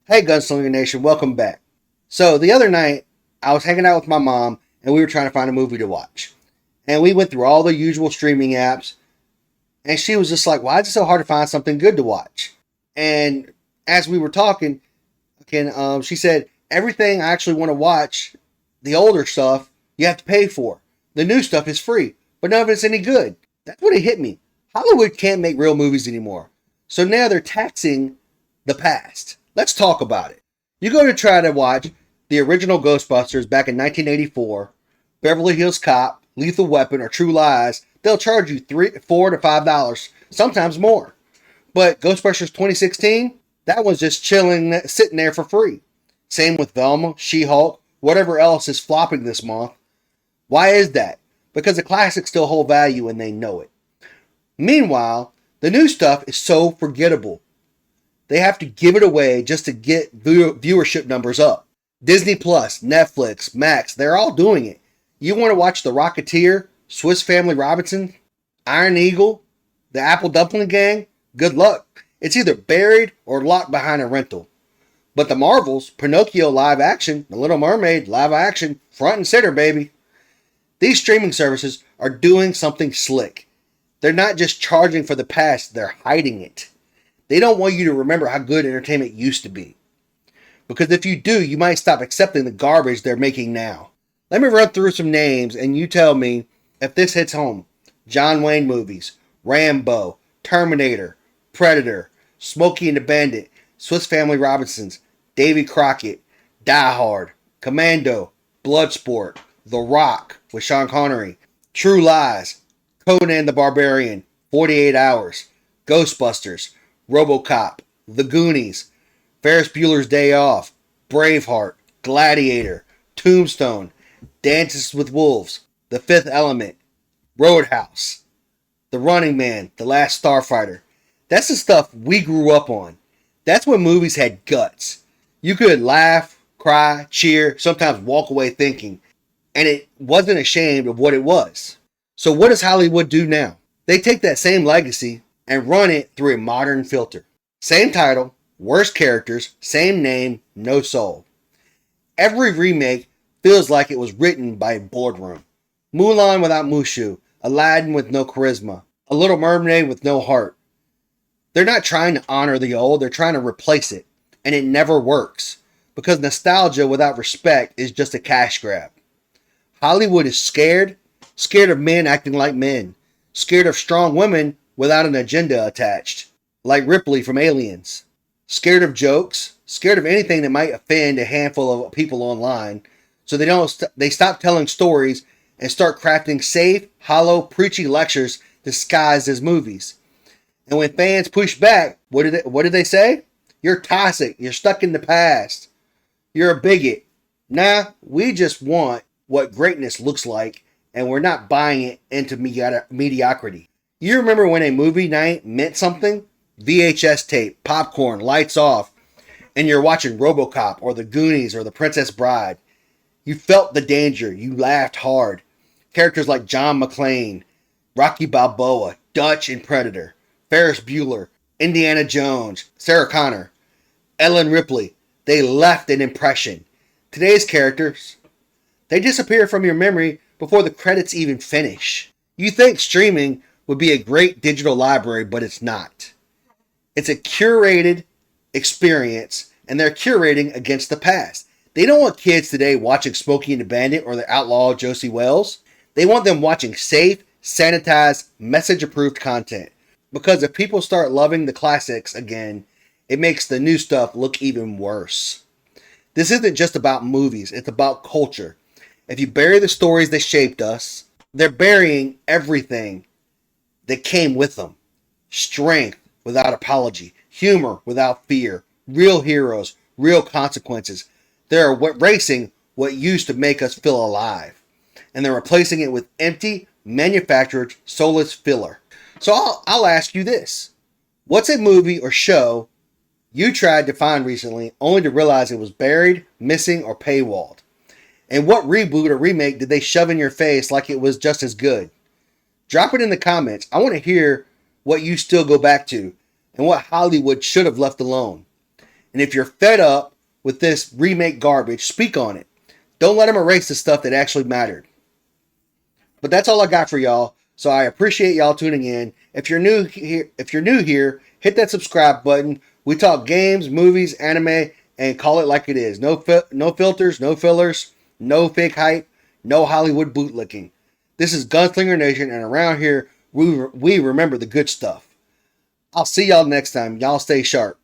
Hey, Gunslinger Nation, welcome back. So, the other night, I was hanging out with my mom and we were trying to find a movie to watch. And we went through all the usual streaming apps, and she was just like, why is it so hard to find something good to watch? And as we were talking, she said, everything I actually want to watch, the older stuff, you have to pay for. The new stuff is free, but none of it's any good. That's when it hit me. Hollywood can't make real movies anymore. So now they're taxing the past. Let's talk about it. You go to try to watch the original Ghostbusters back in 1984, Beverly Hills Cop, Lethal Weapon, or True Lies, they'll charge you $4 to $5, sometimes more. But Ghostbusters 2016, that one's just chilling, sitting there for free. Same with Velma, She-Hulk, whatever else is flopping this month. Why is that? Because the classics still hold value and they know it. Meanwhile, the new stuff is so forgettable. They have to give it away just to get viewership numbers up. Disney Plus, Netflix, Max, they're all doing it. You want to watch The Rocketeer, Swiss Family Robinson, Iron Eagle, The Apple Dumpling Gang? Good luck. It's either buried or locked behind a rental. But the Marvels, Pinocchio live action, The Little Mermaid live action, front and center, baby. These streaming services are doing something slick. They're not just charging for the past, they're hiding it. They don't want you to remember how good entertainment used to be. Because if you do, you might stop accepting the garbage they're making now. Let me run through some names and you tell me if this hits home. John Wayne movies, Rambo, Terminator, Predator, Smokey and the Bandit, Swiss Family Robinsons, Davy Crockett, Die Hard, Commando, Bloodsport, The Rock with Sean Connery, True Lies, Conan the Barbarian, 48 Hours, Ghostbusters, RoboCop, The Goonies, Ferris Bueller's Day Off, Braveheart, Gladiator, Tombstone, Dances with Wolves, The Fifth Element, Roadhouse, The Running Man, The Last Starfighter. That's the stuff we grew up on. That's when movies had guts. You could laugh, cry, cheer, sometimes walk away thinking, and it wasn't ashamed of what it was. So what does Hollywood do now? They take that same legacy and run it through a modern filter. Same title, worse characters, same name, no soul. Every remake feels like it was written by a boardroom. Mulan without Mushu, Aladdin with no charisma, A Little Mermaid with no heart. They're not trying to honor the old, they're trying to replace it. And it never works. Because nostalgia without respect is just a cash grab. Hollywood is scared of men acting like men. Scared of strong women without an agenda attached, like Ripley from Aliens. Scared of jokes, scared of anything that might offend a handful of people online, so they stop telling stories and start crafting safe, hollow, preachy lectures disguised as movies. And when fans push back, what did they say? You're toxic, you're stuck in the past, you're a bigot. Nah, we just want what greatness looks like, and we're not buying it into mediocrity. You remember when a movie night meant something? VHS tape, popcorn, lights off, and you're watching RoboCop or The Goonies or The Princess Bride. You felt the danger. You laughed hard. Characters like John McClane, Rocky Balboa, Dutch in Predator, Ferris Bueller, Indiana Jones, Sarah Connor, Ellen Ripley. They left an impression. Today's characters, they disappear from your memory before the credits even finish. You think streaming would be a great digital library, but it's not. It's a curated experience, and they're curating against the past. They don't want kids today watching Smokey and the Bandit or the outlaw Josie Wells. They want them watching safe, sanitized, message-approved content. Because if people start loving the classics again, it makes the new stuff look even worse. This isn't just about movies, it's about culture. If you bury the stories that shaped us, they're burying everything that came with them. Strength without apology, humor without fear, real heroes, real consequences. They're erasing what used to make us feel alive. And they're replacing it with empty, manufactured, soulless filler. So I'll ask you this. What's a movie or show you tried to find recently only to realize it was buried, missing, or paywalled? And what reboot or remake did they shove in your face like it was just as good? Drop it in the comments. I want to hear what you still go back to and what Hollywood should have left alone. And if you're fed up with this remake garbage, speak on it. Don't let them erase the stuff that actually mattered. But that's all I got for y'all. So I appreciate y'all tuning in. If you're new here, hit that subscribe button. We talk games, movies, anime, and call it like it is. No filters, no fillers, no fake hype, no Hollywood bootlicking. This is Gunslinger Nation, and around here, we remember the good stuff. I'll see y'all next time. Y'all stay sharp.